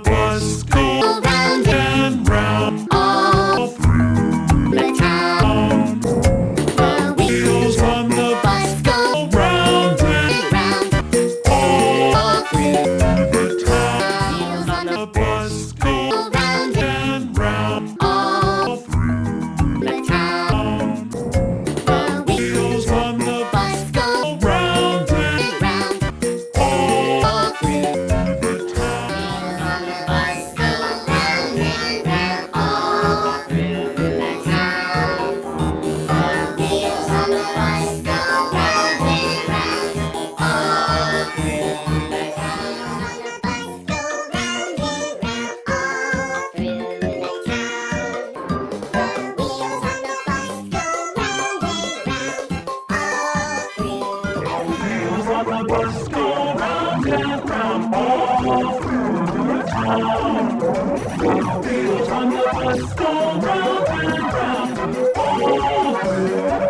the bus go round and round all through the town. The wheels on the bus go round and round all through the town. Wheels on the bus go round and round all through the town. The wheels on the bus go round and round all through the town. Wheels on the bus go round and round all through the town. The wheels on the bus go round and round all through the town. The wheels on the bus go round and round all through the town. The wheels on the bus go round and round all through